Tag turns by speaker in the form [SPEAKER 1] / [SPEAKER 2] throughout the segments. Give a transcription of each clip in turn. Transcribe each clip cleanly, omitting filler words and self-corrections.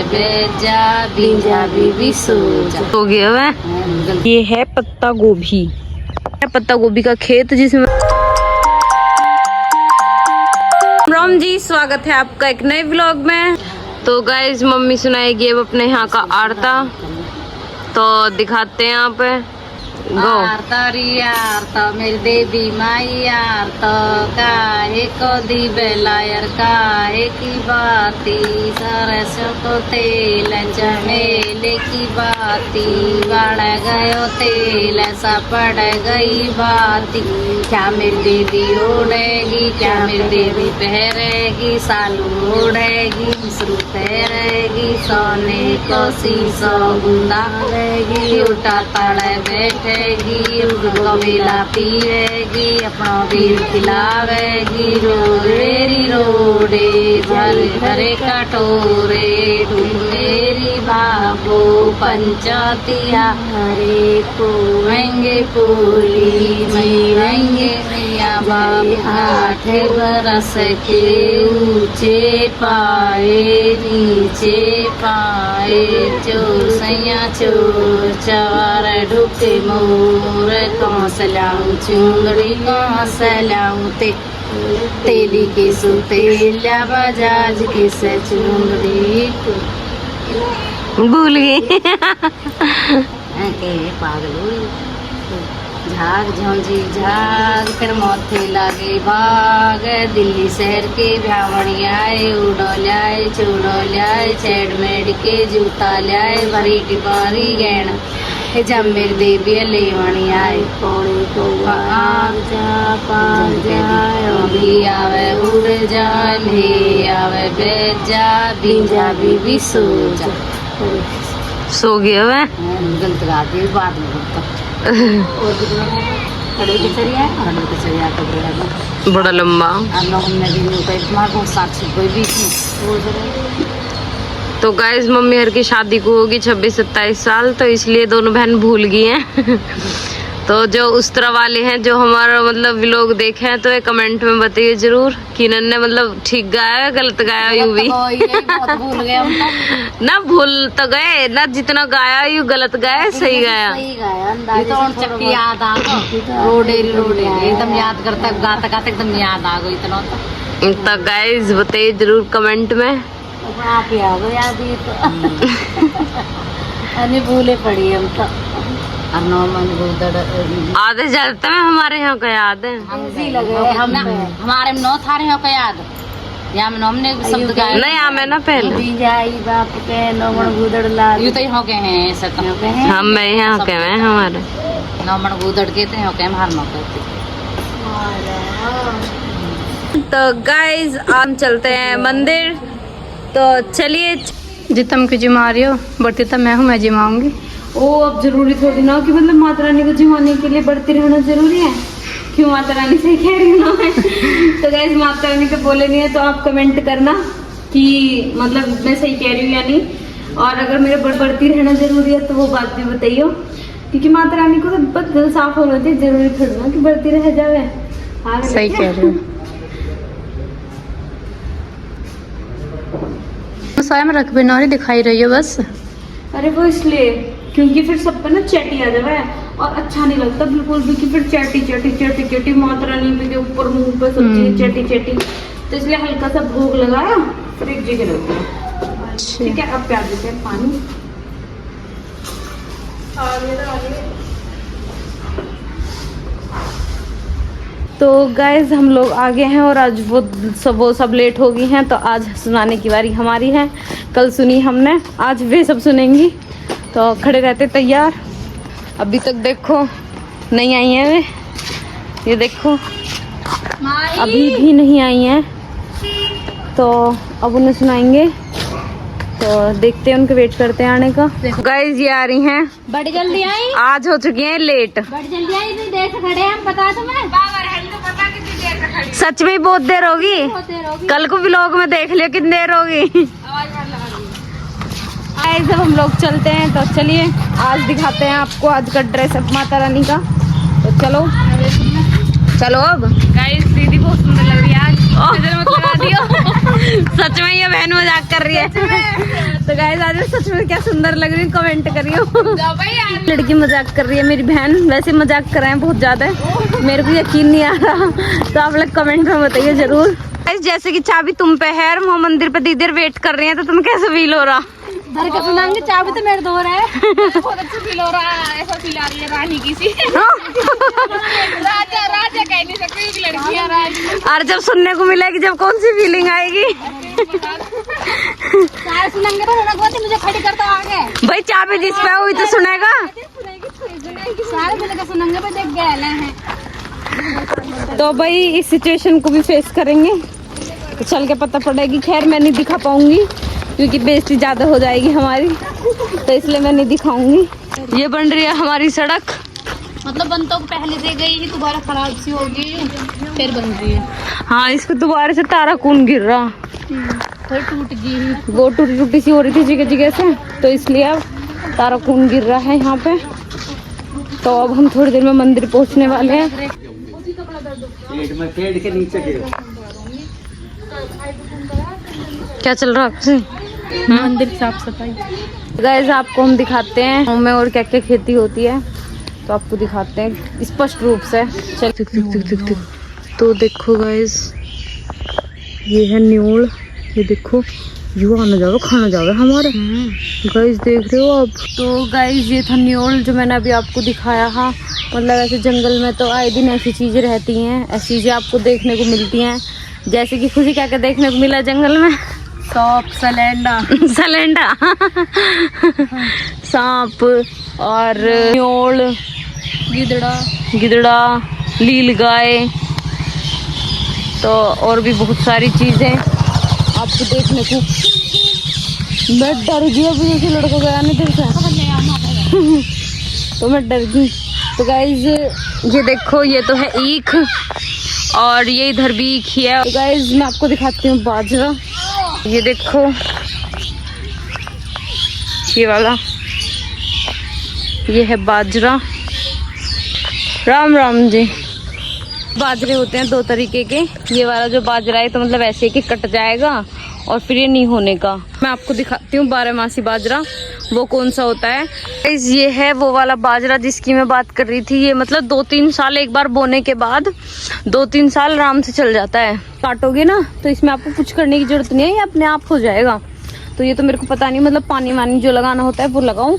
[SPEAKER 1] बेजा बीजा बीबी सोजा।
[SPEAKER 2] हो गया वह। ये है पत्ता गोभी, पत्ता गोभी का खेत जिसमें। राम जी, स्वागत है आपका एक नए व्लॉग में। तो गाइज मम्मी सुनाएगी अब अपने यहाँ का आरता, तो दिखाते हैं यहाँ पे।
[SPEAKER 1] आरता री आरता मेरी देवी माई आरता, काहे को दी बेलायर काहे की बाती, सरसों को तेल चमेले की बाती, बढ़ गयो तेल सा पड़ गई बाती। क्या मेरी देवी ओढ़ेगी, क्या मेरी देवी पहरेगी, सालू ओढ़ेगी, मिसरू पहरेगी, सोने को शीशो गुंदा रहेगी, उल्टा तड़े बैठे कबीला पीवेगी, अपना बीर खिलावेगी, रोरेरी रोडे भर भरे कटोरे, मेरी बाबू पंचातिया हरे पोएंगे पोली मरेंगे मैया बाप, 8 बरस के ऊंचे पाए नीचे पाए, चोर सैया चोर चवार ढुके मोर, कहाँ से लाऊं चुंदड़ी कहाँ से लाऊं तेली के सुतेला बजाज के से चुंदड़ी
[SPEAKER 2] भूल गई।
[SPEAKER 1] के पागल झाग झंझी झाग, फिर माथे लागे भाग, दिल्ली शहर के भ्यावणी आए, उड़ो लाए चूड़ो लाए, छेड़ मेड़ के जूता लाए, भरी की बारी गहना जब मेरी देवी लेवणी आए, कोड़े को आग जा पाग जाए, अभी आवे उड़ जाए, ले आवे बेजा बीजा बीबी सोजा।
[SPEAKER 2] सो गया वह।
[SPEAKER 1] गलत गा दी बाद में खड़े की चरिया तो
[SPEAKER 2] बड़ा लंबा। तो गाइस मम्मी हर की शादी को होगी 26-27 साल, तो इसलिए दोनों बहन भूल गई हैं। तो जो उस तरह वाले हैं जो हमारा मतलब व्लॉग देखे हैं, तो ये कमेंट में बताइए जरूर कि इन्होंने मतलब ठीक गाया है गलत गाया यू भी।
[SPEAKER 1] भूल गए
[SPEAKER 2] ना भूल तो गए ना, जितना गाया यू गलत गाया सही गाया।
[SPEAKER 1] तो याद आ रोडे रोडे एकदम याद करता गाता गाता एकदम याद आ गई इतना।
[SPEAKER 2] तो गाइस बताइए जरूर कमेंट में।
[SPEAKER 1] आप ही आ गए याद ही तो अरे भूले पड़ी हम तो।
[SPEAKER 2] आधे जलते में हमारे यहाँ का याद है,
[SPEAKER 1] हमारे में नौ थारे हो का याद, या में हमने शब्द गाया
[SPEAKER 2] नहीं हमें ना पहले
[SPEAKER 1] बाप के नौमण गुदड़ ला यू तो हो गए हैं ऐसा तो
[SPEAKER 2] हम मैं यहाँ के हैं हमारे
[SPEAKER 1] नौमण गुदड़ के थे हो के हमार नौ के।
[SPEAKER 2] तो गाइस हम चलते हैं मंदिर, तो चलिए।
[SPEAKER 3] जितम की जिमा रही हो बढ़ती तो मैं हूँ, मैं जिमाऊंगी।
[SPEAKER 2] ओ अब जरूरी थोड़ी ना कि मतलब माता रानी को जिमाने के लिए बढ़ती रहना जरूरी है, क्यों माता रानी से कह रही ना है। तो गाइस माता रानी के बोले नहीं है तो आप कमेंट करना कि मतलब मैं सही कह रही हूँ या नहीं, और अगर मेरे बढ़ती रहना जरूरी है तो वो बात भी बताइए, क्योंकि माता रानी को तो बस दिल साफ होना चाहिए, जरूरी थोड़ी ना कि बढ़ती रह जाए।
[SPEAKER 3] सही कह रही हूँ। साया में रख बिना और दिखाई रही हो बस।
[SPEAKER 2] अरे वो इसलिए क्योंकि फिर सब पे ना चैटी आ जाए और अच्छा नहीं लगता बिल्कुल भी, कि फिर chatty chatty chatty chatty Mata Rani के ऊपर मुंह पे सब चीजें चैटी चैटी, तो इसलिए हल्का सा भोग लगाया फिर एक जगह रख दिया। ठीक है, अब प्यार देते हैं पानी। तो गाइज हम लोग आ गए हैं और आज वो सब लेट हो गई हैं, तो आज सुनाने की बारी हमारी है। कल सुनी हमने, आज वे सब सुनेंगी, तो खड़े रहते तैयार। अभी तक देखो नहीं आई हैं वे, ये देखो अभी भी नहीं आई हैं, तो अब उन्हें सुनाएंगे, तो देखते हैं उनके वेट करते हैं आने का। गाइज ये आ रही हैं,
[SPEAKER 1] बड़ी जल्दी आई,
[SPEAKER 2] आज हो चुकी हैं लेट।
[SPEAKER 1] बड़ी जल्दी आई, इतनी देर से खड़े हैं हम, पता तुम्हें?
[SPEAKER 2] सच में बहुत देर होगी, कल को व्लॉग में देख लियो कितनी देर होगी। जब हम लोग चलते हैं तो चलिए आज दिखाते हैं आपको आज का ड्रेसअप माता रानी का, तो चलो चलो। अब गाइस दीदी बहुत सुंदर लग रही है आज, मत लगा दियो। सच में ये बहन मजाक कर रही है। तो तो गाइस आज मैं सच में क्या सुंदर लग रही हूँ, कमेंट करियो। लड़की मजाक कर रही है मेरी बहन, वैसे मजाक कर रहे हैं बहुत ज्यादा, मेरे को यकीन नहीं आ रहा, तो आप लोग कमेंट में बताइए जरूर। जैसे कि चाबी तुम पे है, हम मंदिर पे दीदी वेट कर रही हैं, तो तुम्हें कैसे फील हो रहा?
[SPEAKER 1] घर का सुनाएंगे, चाबी तो मेरे दो है। बहुत अच्छा फील हो रहा है, ऐसा फील आ रही है रानी की सी। राजा राजा कह नहीं सकते, एक लड़की है रानी।
[SPEAKER 2] और जब सुनने को मिलेगी, जब कौन सी फीलिंग आएगी?
[SPEAKER 1] सारे सुनेंगे तो मुझे खड़ी करता आगे।
[SPEAKER 2] भाई चाबी जिस पे हुई तो सुनेगा,
[SPEAKER 1] सारे मिलकर सुनेंगे, भाई देख गए हैं।
[SPEAKER 2] तो भाई इस सिचुएशन को भी फेस करेंगे, तो चल के पता पड़ेगी। खैर मैं नहीं दिखा पाऊंगी क्योंकि बेइज्जती ज्यादा हो जाएगी हमारी, तो इसलिए मैं नहीं दिखाऊंगी। ये बन रही है हमारी सड़क,
[SPEAKER 1] मतलब बन तो पहले से गई ही, दोबारा खराब सी होगी, फिर बन रही है।
[SPEAKER 2] हाँ, इसको दोबारा से तारा कून गिर रहा,
[SPEAKER 1] फिर टूट गई,
[SPEAKER 2] वो टूटी टूटी सी हो रही थी जगह जगह से, तो इसलिए अब तारा कून गिर रहा है यहाँ पे। तो अब हम थोड़ी देर में मंदिर पहुँचने वाले हैं।
[SPEAKER 4] पेड़ के नीचे गिरो।
[SPEAKER 2] क्या चल रहा है आपसे?
[SPEAKER 3] मंदिर साफ सफाई।
[SPEAKER 2] गाइस आपको हम दिखाते हैं गाँव में और क्या क्या खेती होती है, तो आपको दिखाते हैं स्पष्ट रूप से। चल तो देखो गाइस, ये है न्योल, ये देखो यू आना जाओ खाना जाओ हमारे। गाइस देख रहे हो आप? तो गाइस ये था न्योल जो मैंने अभी आपको दिखाया था। मतलब ऐसे जंगल में तो आए दिन ऐसी चीजें रहती हैं, ऐसी चीजें आपको देखने को मिलती हैं। जैसे कि खुशी क्या क्या देखने को मिला जंगल में?
[SPEAKER 3] सांप, सलेंडा
[SPEAKER 2] सलेंडा सांप और न्योल, गिदड़ा, लील गाय, तो और भी बहुत सारी चीजें आपको देखने को। मैं डर गई अभी, जैसे लड़का गया ना इधर से तो मैं डर गई। तो गाइज ये देखो, ये तो है ईख, और ये इधर भी ईख ही है। तो गाइज मैं आपको दिखाती हूँ बाजरा, ये देखो ये वाला, ये है बाजरा। राम राम जी। बाजरे होते हैं दो तरीके के, ये वाला जो बाजरा है तो मतलब ऐसे कि कट जाएगा और फिर ये नहीं होने का। मैं आपको दिखाती हूँ बारहमासी बाजरा, वो कौन सा होता है। ये है वो वाला बाजरा जिसकी मैं बात कर रही थी। ये मतलब 2-3 साल एक बार बोने के बाद 2-3 साल आराम से चल जाता है। काटोगे ना तो इसमें आपको कुछ करने की जरूरत नहीं है, ये अपने आप हो जाएगा। तो ये तो मेरे को पता नहीं, मतलब पानी वानी जो लगाना होता है वो लगाऊं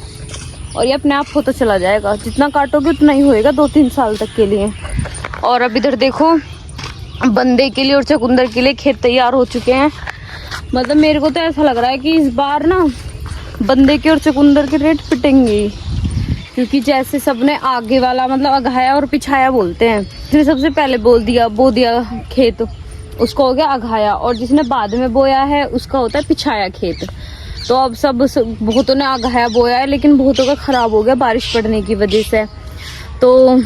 [SPEAKER 2] और ये अपने आप होता चला जाएगा। जितना काटोगे उतना ही होएगा 2-3 साल तक के लिए। और अब इधर देखो, बंदे के लिए और चकुंदर के लिए खेत तैयार हो चुके हैं। मतलब मेरे को तो ऐसा लग रहा है कि इस बार ना बंदे के और चकुंदर के रेट पिटेंगे, क्योंकि जैसे सबने आगे वाला मतलब अघाया और पिछाया बोलते हैं। जिसने सबसे पहले बो दिया खेत उसको हो गया अघाया, और जिसने बाद में बोया है उसका होता है पिछाया खेत। तो अब सब बहुतों ने अघाया बोया है, लेकिन बहुतों का खराब हो गया बारिश पड़ने की वजह से। तो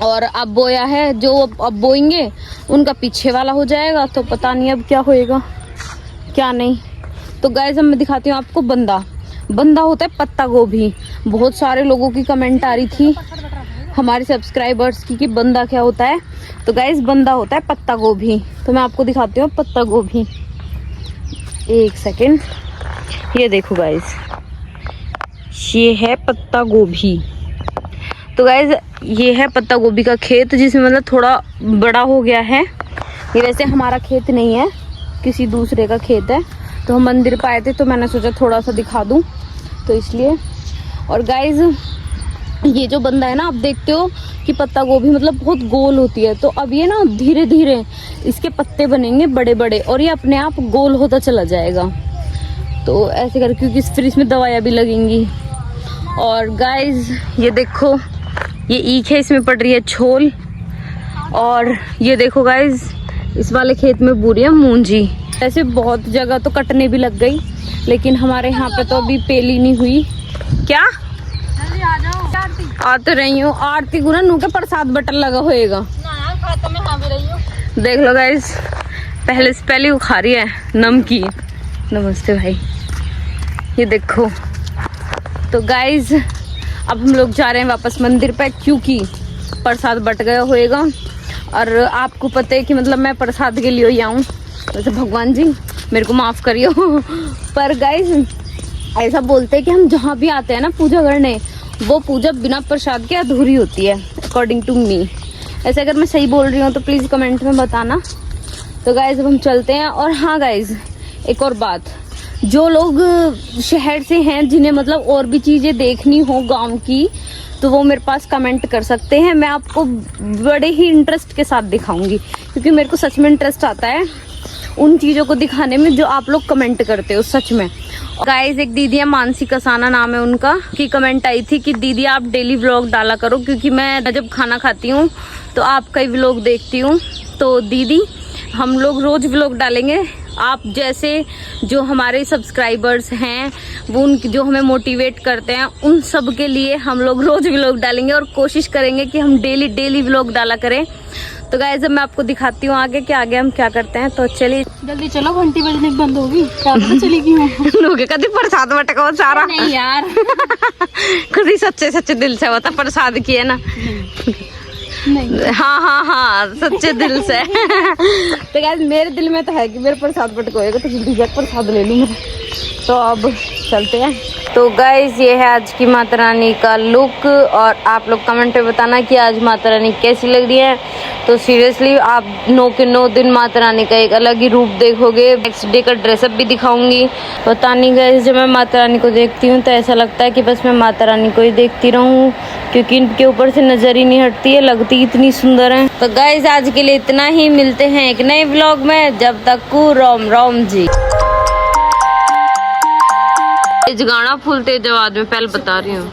[SPEAKER 2] और अब बोया है, जो अब बोएंगे उनका पीछे वाला हो जाएगा। तो पता नहीं अब क्या होएगा क्या नहीं। तो गाइस अब मैं दिखाती हूँ आपको बंदा होता है पत्ता गोभी। बहुत सारे लोगों की कमेंट आ रही थी हमारे सब्सक्राइबर्स की कि बंदा क्या होता है। तो गाइस बंदा होता है पत्ता गोभी। तो मैं आपको दिखाती हूँ पत्ता गोभी, एक सेकेंड। ये देखो गाइस, ये है पत्ता गोभी। तो गाइस ये है पत्ता गोभी का खेत, जिसमें मतलब थोड़ा बड़ा हो गया है। ये वैसे हमारा खेत नहीं है, किसी दूसरे का खेत है। तो हम मंदिर पे आए थे तो मैंने सोचा थोड़ा सा दिखा दूं, तो इसलिए। और गाइस ये जो बंदा है ना, आप देखते हो कि पत्ता गोभी मतलब बहुत गोल होती है। तो अब ये ना धीरे धीरे इसके पत्ते बनेंगे बड़े बड़े और ये अपने आप गोल होता चला जाएगा। तो ऐसे कर, क्योंकि फिर इसमें दवाइयाँ भी लगेंगी। और गाइस ये देखो, ये ईख है, इसमें पड़ रही है छोल। और ये देखो गाइस, इस वाले खेत में बूरी है मूंजी। ऐसे बहुत जगह तो कटने भी लग गई, लेकिन हमारे यहाँ पे तो अभी पेली नहीं हुई। क्या आ तो रही हूँ, आरती गुना नू के प्रसाद बटन लगा होएगा। देख लो गाइस, पहले से पहले वो खा रही है नमकीन। नमस्ते भाई, ये देखो। तो गाइस अब हम लोग जा रहे हैं वापस मंदिर पे, क्योंकि प्रसाद बट गया होएगा। और आपको पता है कि मतलब मैं प्रसाद के लिए ही आऊँ, वैसे भगवान जी मेरे को माफ़ करियो पर गाइस ऐसा बोलते हैं कि हम जहाँ भी आते हैं ना पूजा करने, वो पूजा बिना प्रसाद के अधूरी होती है, अकॉर्डिंग टू मी। ऐसे अगर मैं सही बोल रही हूँ तो प्लीज़ कमेंट में बताना। तो गाइज अब हम चलते हैं। और हाँ गाइज, एक और बात, जो लोग शहर से हैं जिन्हें मतलब और भी चीज़ें देखनी हो गांव की, तो वो मेरे पास कमेंट कर सकते हैं। मैं आपको बड़े ही इंटरेस्ट के साथ दिखाऊंगी, क्योंकि मेरे को सच में इंटरेस्ट आता है उन चीज़ों को दिखाने में जो आप लोग कमेंट करते हो सच में। गाइज एक दीदी है, मानसी कसाना नाम है उनका, की कमेंट आई थी कि दीदी आप डेली व्लॉग डाला करो, क्योंकि मैं जब खाना खाती हूँ तो आपका ही व्लॉग देखती हूँ। तो दीदी हम लोग रोज़ व्लॉग डालेंगे। आप जैसे जो हमारे सब्सक्राइबर्स हैं, वो उन जो हमें मोटिवेट करते हैं, उन सब के लिए हम लोग रोज़ व्लॉग डालेंगे और कोशिश करेंगे कि हम डेली व्लॉग डाला करें। तो गाइस अब मैं आपको दिखाती हूँ आगे हम क्या करते हैं। तो चलिए
[SPEAKER 3] जल्दी चलो, घंटी बजने बंद होगी, पता चलेगी
[SPEAKER 2] लोग कभी प्रसाद बटका सारा
[SPEAKER 3] नहीं यार।
[SPEAKER 2] खुद ही सच्चे दिल से होता प्रसाद की है ना।
[SPEAKER 3] नहीं
[SPEAKER 2] हाँ सच्चे दिल से। तो गाइस मेरे दिल में तो है कि मेरे प्रसाद बटकोएगा तो जल्दी जाकर प्रसाद ले लूँगा। तो अब चलते हैं। तो गाइस ये है आज की माता रानी का लुक, और आप लोग कमेंट पे बताना कि आज माता रानी कैसी लग रही है। तो सीरियसली आप 9 के 9 दिन माता रानी का एक अलग ही रूप देखोगे। नेक्स्ट डे का ड्रेसअप भी दिखाऊंगी। पता नहीं गाइस, जब मैं माता रानी को देखती हूँ तो ऐसा लगता है कि बस मैं माता रानी को ही देखती रहूँ, क्योंकि इनके ऊपर से नजर ही नहीं हटती है, लगती इतनी सुंदर है। तो गाइस आज के लिए इतना ही, मिलते हैं एक नए व्लॉग में। जब तक को राम जी। गाना फूलते जवाब में पहले बता रही हूँ।